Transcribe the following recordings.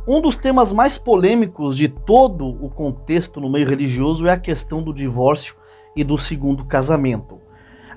Um dos temas mais polêmicos de todo o contexto no meio religioso é a questão do divórcio e do segundo casamento.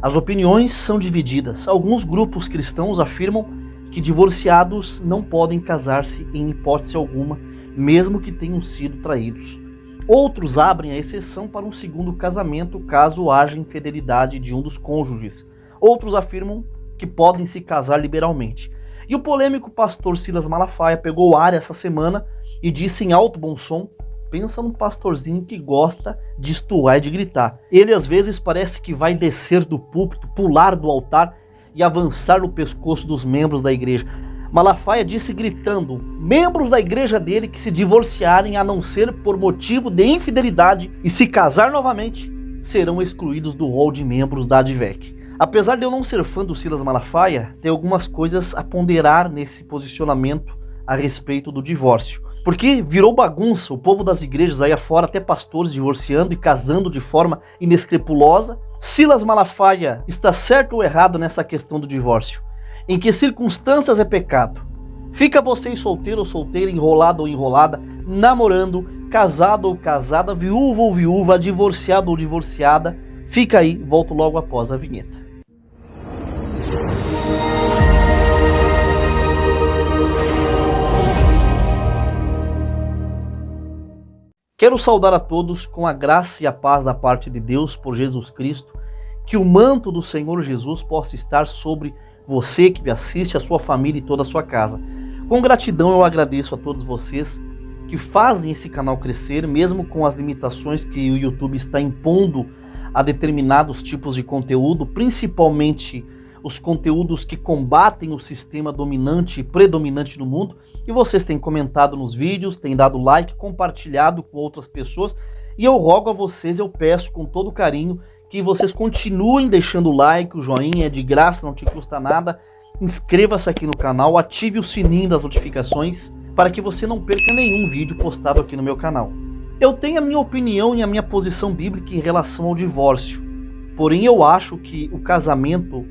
As opiniões são divididas. Alguns grupos cristãos afirmam que divorciados não podem casar-se em hipótese alguma, mesmo que tenham sido traídos. Outros abrem a exceção para um segundo casamento caso haja infidelidade de um dos cônjuges. Outros afirmam que podem se casar liberalmente. E o polêmico pastor Silas Malafaia pegou o ar essa semana e disse em alto bom som: pensa num pastorzinho que gosta de estuar e de gritar. Ele às vezes parece que vai descer do púlpito, pular do altar e avançar no pescoço dos membros da igreja. Malafaia disse gritando: membros da igreja dele que se divorciarem a não ser por motivo de infidelidade e se casar novamente, serão excluídos do rol de membros da ADVEC. Apesar de eu não ser fã do Silas Malafaia, tem algumas coisas a ponderar nesse posicionamento a respeito do divórcio. Porque virou bagunça, o povo das igrejas aí afora, até pastores divorciando e casando de forma inescrupulosa. Silas Malafaia está certo ou errado nessa questão do divórcio? Em que circunstâncias é pecado? Fica você solteiro ou solteira, enrolado ou enrolada, namorando, casado ou casada, viúvo ou viúva, divorciado ou divorciada? Fica aí, volto logo após a vinheta. Quero saudar a todos com a graça e a paz da parte de Deus por Jesus Cristo, que o manto do Senhor Jesus possa estar sobre você que me assiste, a sua família e toda a sua casa. Com gratidão eu agradeço a todos vocês que fazem esse canal crescer, mesmo com as limitações que o YouTube está impondo a determinados tipos de conteúdo, principalmente os conteúdos que combatem o sistema dominante e predominante no mundo. E vocês têm comentado nos vídeos, têm dado like, compartilhado com outras pessoas. E eu rogo a vocês, eu peço com todo carinho, que vocês continuem deixando o like, o joinha, é de graça, não te custa nada. Inscreva-se aqui no canal, ative o sininho das notificações para que você não perca nenhum vídeo postado aqui no meu canal. Eu tenho a minha opinião e a minha posição bíblica em relação ao divórcio. Porém, eu acho que o casamento,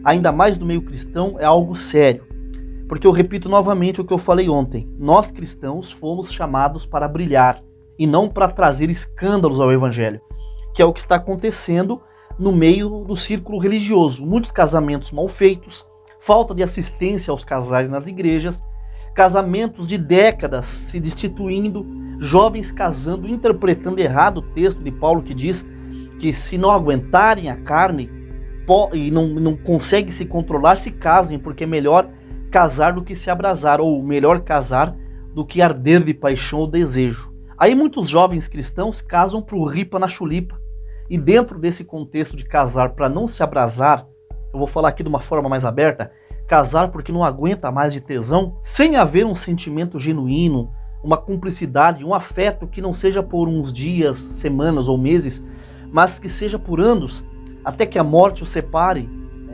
ainda mais do meio cristão, é algo sério. Porque eu repito novamente o que eu falei ontem. Nós cristãos fomos chamados para brilhar e não para trazer escândalos ao evangelho, que é o que está acontecendo no meio do círculo religioso. Muitos casamentos mal feitos, falta de assistência aos casais nas igrejas, casamentos de décadas se destituindo, jovens casando, interpretando errado o texto de Paulo que diz que se não aguentarem a carne e não conseguem se controlar, se casem, porque é melhor casar do que se abrasar, ou melhor casar do que arder de paixão ou desejo. Aí muitos jovens cristãos casam para o ripa na chulipa, e dentro desse contexto de casar para não se abrasar, eu vou falar aqui de uma forma mais aberta, casar porque não aguenta mais de tesão, sem haver um sentimento genuíno, uma cumplicidade, um afeto que não seja por uns dias, semanas ou meses, mas que seja por anos, até que a morte os separe.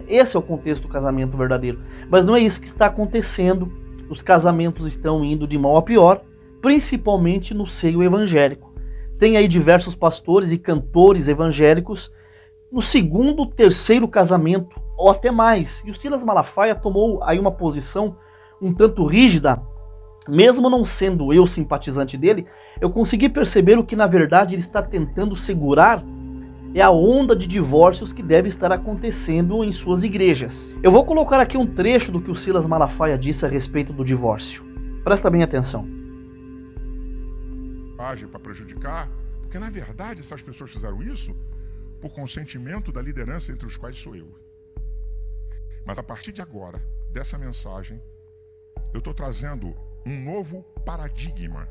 Esse é o contexto do casamento verdadeiro. Mas não é isso que está acontecendo. Os casamentos estão indo de mal a pior, principalmente no seio evangélico. Tem aí diversos pastores e cantores evangélicos no segundo, terceiro casamento, ou até mais. E o Silas Malafaia tomou aí uma posição um tanto rígida. Mesmo não sendo eu simpatizante dele, eu consegui perceber o que na verdade ele está tentando segurar é a onda de divórcios que deve estar acontecendo em suas igrejas. Eu vou colocar aqui um trecho do que o Silas Malafaia disse a respeito do divórcio. Presta bem atenção. Para prejudicar, porque na verdade essas pessoas fizeram isso por consentimento da liderança, entre os quais sou eu. Mas a partir de agora, dessa mensagem, eu estou trazendo um novo paradigma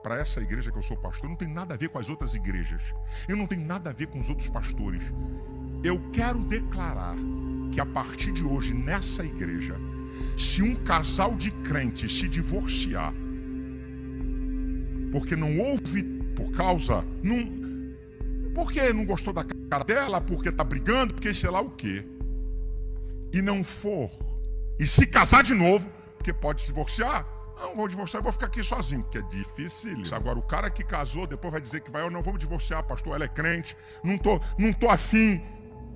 para essa igreja que eu sou pastor. Não tem nada a ver com as outras igrejas. Eu não tenho nada a ver com os outros pastores. Eu quero declarar que a partir de hoje, nessa igreja, se um casal de crentes se divorciar, porque não houve, porque não gostou da cara dela, porque está brigando, porque sei lá o quê, e não for, e se casar de novo, porque pode se divorciar, não vou divorciar, vou ficar aqui sozinho, que é difícil. Agora o cara que casou depois vai dizer que vai, eu não vou me divorciar, pastor, ela é crente, não tô afim,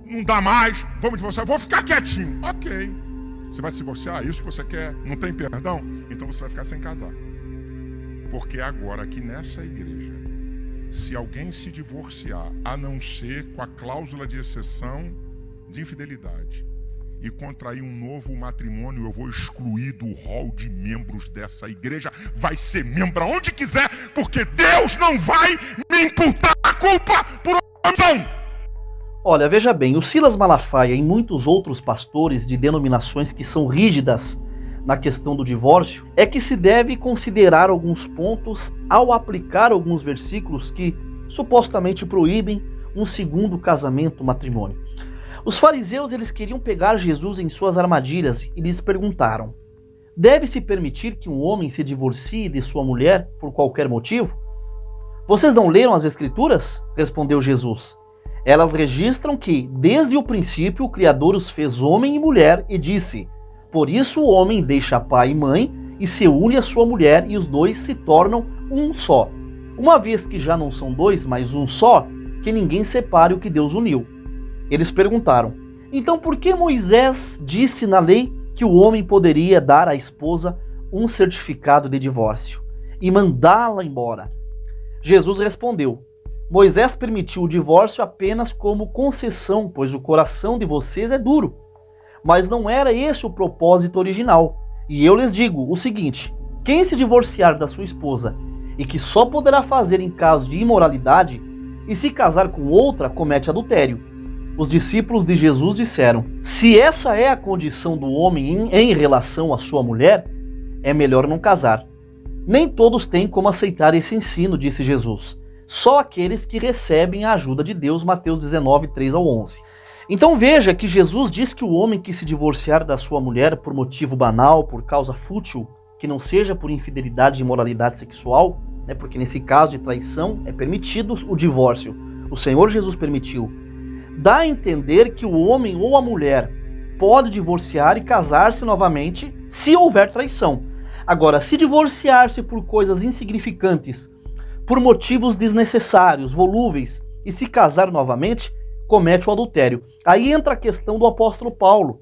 não dá mais, vamos divorciar, vou ficar quietinho. Ok, você vai se divorciar, é isso que você quer, não tem perdão? Então você vai ficar sem casar. Porque agora aqui nessa igreja, se alguém se divorciar, a não ser com a cláusula de exceção de infidelidade, e contrair um novo matrimônio, eu vou excluir do rol de membros dessa igreja. Vai ser membro aonde quiser, porque Deus não vai me imputar a culpa por omissão. Olha, veja bem, o Silas Malafaia e muitos outros pastores de denominações que são rígidas na questão do divórcio, é que se deve considerar alguns pontos ao aplicar alguns versículos que supostamente proíbem um segundo casamento, matrimônio. Os fariseus, eles queriam pegar Jesus em suas armadilhas e lhes perguntaram: deve-se permitir que um homem se divorcie de sua mulher por qualquer motivo? Vocês não leram as Escrituras? Respondeu Jesus. Elas registram que, desde o princípio, o Criador os fez homem e mulher e disse: por isso o homem deixa pai e mãe e se une à sua mulher e os dois se tornam um só. Uma vez que já não são dois, mas um só, que ninguém separe o que Deus uniu. Eles perguntaram: então por que Moisés disse na lei que o homem poderia dar à esposa um certificado de divórcio e mandá-la embora? Jesus respondeu: Moisés permitiu o divórcio apenas como concessão, pois o coração de vocês é duro. Mas não era esse o propósito original. E eu lhes digo o seguinte: quem se divorciar da sua esposa, e que só poderá fazer em caso de imoralidade, e se casar com outra, comete adultério. Os discípulos de Jesus disseram: se essa é a condição do homem em relação à sua mulher, é melhor não casar. Nem todos têm como aceitar esse ensino, disse Jesus. Só aqueles que recebem a ajuda de Deus, Mateus 19, 3-11. Então veja que Jesus diz que o homem que se divorciar da sua mulher por motivo banal, por causa fútil, que não seja por infidelidade e imoralidade sexual, porque nesse caso de traição é permitido o divórcio, o Senhor Jesus permitiu, dá a entender que o homem ou a mulher pode divorciar e casar-se novamente se houver traição. Agora, se divorciar-se por coisas insignificantes, por motivos desnecessários, volúveis, e se casar novamente, comete o adultério. Aí entra a questão do apóstolo Paulo,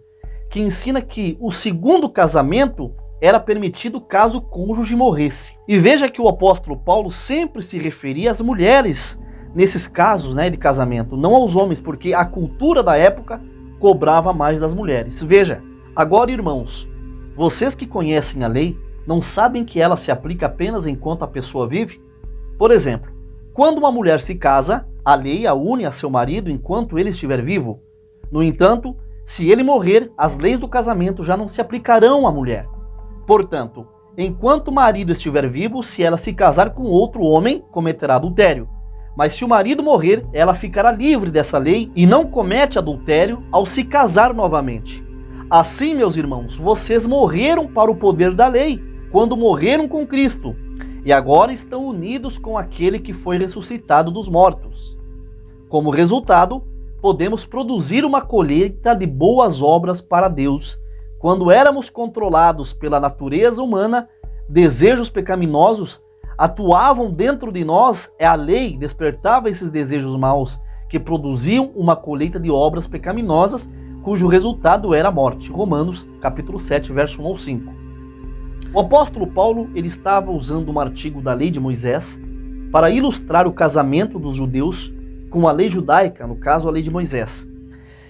que ensina que o segundo casamento era permitido caso o cônjuge morresse. E veja que o apóstolo Paulo sempre se referia às mulheres nesses casos, de casamento, não aos homens, porque a cultura da época cobrava mais das mulheres. Veja, agora, irmãos, vocês que conhecem a lei, não sabem que ela se aplica apenas enquanto a pessoa vive? Por exemplo, quando uma mulher se casa, a lei a une a seu marido enquanto ele estiver vivo. No entanto, se ele morrer, as leis do casamento já não se aplicarão à mulher. Portanto, enquanto o marido estiver vivo, se ela se casar com outro homem, cometerá adultério. Mas se o marido morrer, ela ficará livre dessa lei e não comete adultério ao se casar novamente. Assim, meus irmãos, vocês morreram para o poder da lei, quando morreram com Cristo, e agora estão unidos com aquele que foi ressuscitado dos mortos. Como resultado, podemos produzir uma colheita de boas obras para Deus. Quando éramos controlados pela natureza humana, desejos pecaminosos atuavam dentro de nós, a lei despertava esses desejos maus, que produziam uma colheita de obras pecaminosas, cujo resultado era a morte. Romanos, capítulo 7, verso 1 ao 5. O apóstolo Paulo, ele estava usando um artigo da lei de Moisés para ilustrar o casamento dos judeus com a lei judaica, no caso a lei de Moisés,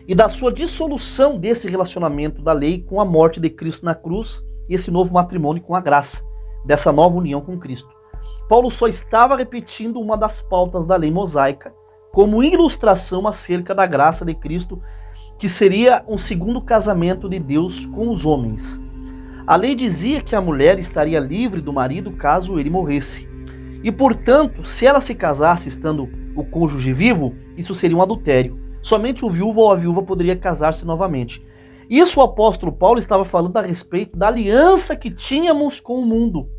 e da sua dissolução desse relacionamento da lei com a morte de Cristo na cruz e esse novo matrimônio com a graça, dessa nova união com Cristo. Paulo só estava repetindo uma das pautas da lei mosaica como ilustração acerca da graça de Cristo, que seria um segundo casamento de Deus com os homens. A lei dizia que a mulher estaria livre do marido caso ele morresse. E, portanto, se ela se casasse estando o cônjuge vivo, isso seria um adultério. Somente o viúvo ou a viúva poderia casar-se novamente. Isso o apóstolo Paulo estava falando a respeito da aliança que tínhamos com o mundo.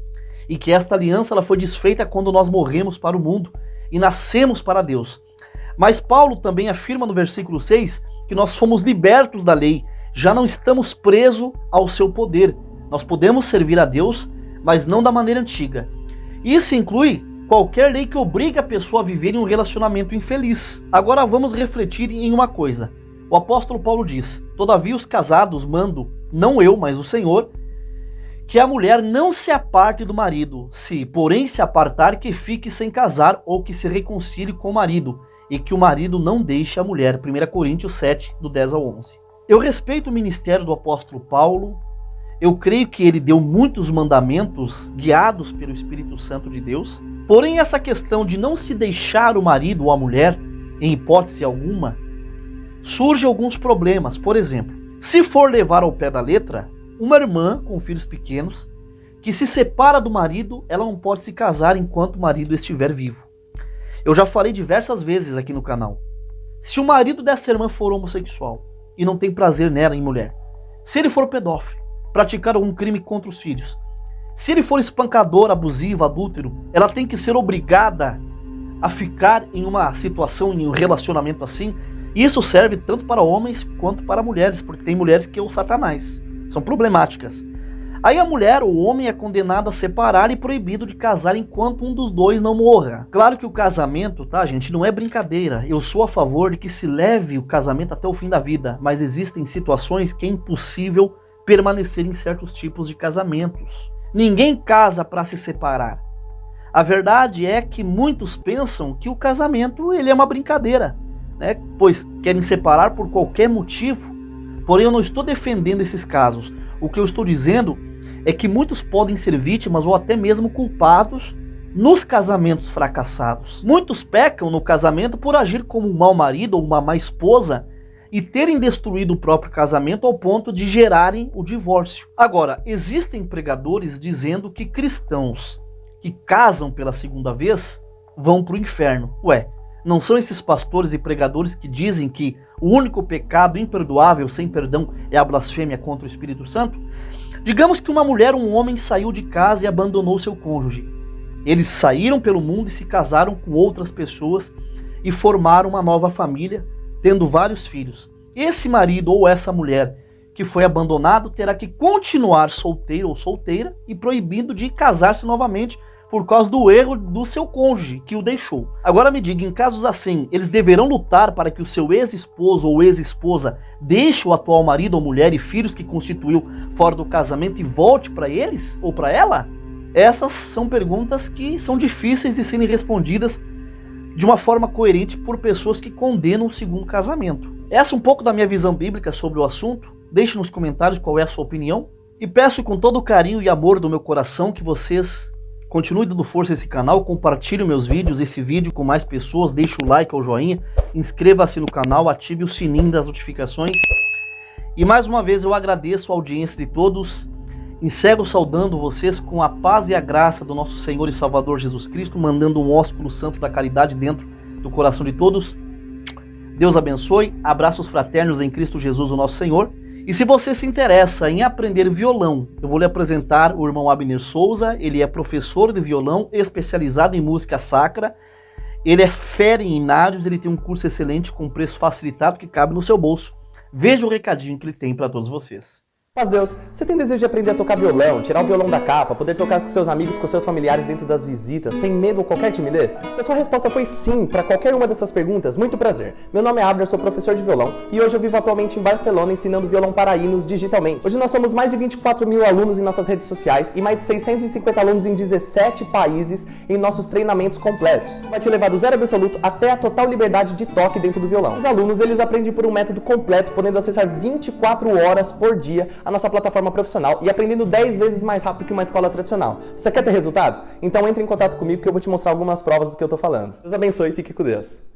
E que esta aliança ela foi desfeita quando nós morremos para o mundo e nascemos para Deus. Mas Paulo também afirma no versículo 6 que nós fomos libertos da lei, já não estamos presos ao seu poder. Nós podemos servir a Deus, mas não da maneira antiga. Isso inclui qualquer lei que obrigue a pessoa a viver em um relacionamento infeliz. Agora vamos refletir em uma coisa. O apóstolo Paulo diz: todavia os casados mando, não eu, mas o Senhor, que a mulher não se aparte do marido, se porém se apartar, que fique sem casar ou que se reconcilie com o marido, e que o marido não deixe a mulher. 1 Coríntios 7, do 10 ao 11. Eu respeito o ministério do apóstolo Paulo, eu creio que ele deu muitos mandamentos guiados pelo Espírito Santo de Deus, porém essa questão de não se deixar o marido ou a mulher, em hipótese alguma, surge alguns problemas. Por exemplo, se for levar ao pé da letra, uma irmã com filhos pequenos, que se separa do marido, ela não pode se casar enquanto o marido estiver vivo. Eu já falei diversas vezes aqui no canal. Se o marido dessa irmã for homossexual e não tem prazer nela em mulher, se ele for pedófilo, praticar algum crime contra os filhos, se ele for espancador, abusivo, adúltero, ela tem que ser obrigada a ficar em uma situação, em um relacionamento assim. E isso serve tanto para homens quanto para mulheres, porque tem mulheres que é o Satanás, são problemáticas. Aí a mulher ou o homem é condenado a separar e proibido de casar enquanto um dos dois não morra. Claro que o casamento, tá, gente, não é brincadeira. Eu sou a favor de que se leve o casamento até o fim da vida, mas existem situações que é impossível permanecer em certos tipos de casamentos. Ninguém casa para se separar. A verdade é que muitos pensam que o casamento ele é uma brincadeira, né? Pois querem separar por qualquer motivo. Porém, eu não estou defendendo esses casos. O que eu estou dizendo é que muitos podem ser vítimas ou até mesmo culpados nos casamentos fracassados. Muitos pecam no casamento por agir como um mau marido ou uma má esposa e terem destruído o próprio casamento ao ponto de gerarem o divórcio. Agora, existem pregadores dizendo que cristãos que casam pela segunda vez vão para o inferno. Ué, não são esses pastores e pregadores que dizem que o único pecado imperdoável sem perdão é a blasfêmia contra o Espírito Santo? Digamos que uma mulher ou um homem saiu de casa e abandonou seu cônjuge. Eles saíram pelo mundo e se casaram com outras pessoas e formaram uma nova família, tendo vários filhos. Esse marido ou essa mulher que foi abandonado terá que continuar solteiro ou solteira e proibido de casar-se novamente por causa do erro do seu cônjuge que o deixou. Agora me diga, em casos assim, eles deverão lutar para que o seu ex-esposo ou ex-esposa deixe o atual marido ou mulher e filhos que constituiu fora do casamento e volte para eles ou para ela? Essas são perguntas que são difíceis de serem respondidas de uma forma coerente por pessoas que condenam o segundo casamento. Essa é um pouco da minha visão bíblica sobre o assunto. Deixe nos comentários qual é a sua opinião. E peço com todo o carinho e amor do meu coração que vocês continuem dando força a esse canal, compartilhem meus vídeos, esse vídeo com mais pessoas, deixe o like ou joinha, inscreva-se no canal, ative o sininho das notificações. E mais uma vez eu agradeço a audiência de todos. Encerro saudando vocês com a paz e a graça do nosso Senhor e Salvador Jesus Cristo, mandando um ósculo santo da caridade dentro do coração de todos. Deus abençoe, abraços fraternos em Cristo Jesus, o nosso Senhor. E se você se interessa em aprender violão, eu vou lhe apresentar o irmão Abner Souza. Ele é professor de violão, especializado em música sacra. Ele é fera em hinários, ele tem um curso excelente com preço facilitado que cabe no seu bolso. Veja o recadinho que ele tem para todos vocês. Mas Deus, você tem desejo de aprender a tocar violão, tirar o violão da capa, poder tocar com seus amigos, com seus familiares dentro das visitas, sem medo ou qualquer timidez? Se a sua resposta foi sim para qualquer uma dessas perguntas, muito prazer. Meu nome é Abner, sou professor de violão e hoje eu vivo atualmente em Barcelona ensinando violão para hinos digitalmente. Hoje nós somos mais de 24 mil alunos em nossas redes sociais e mais de 650 alunos em 17 países em nossos treinamentos completos. Vai te levar do zero absoluto até a total liberdade de toque dentro do violão. Os alunos, eles aprendem por um método completo, podendo acessar 24 horas por dia a nossa plataforma profissional e aprendendo 10 vezes mais rápido que uma escola tradicional. Você quer ter resultados? Então entre em contato comigo que eu vou te mostrar algumas provas do que eu tô falando. Deus abençoe e fique com Deus.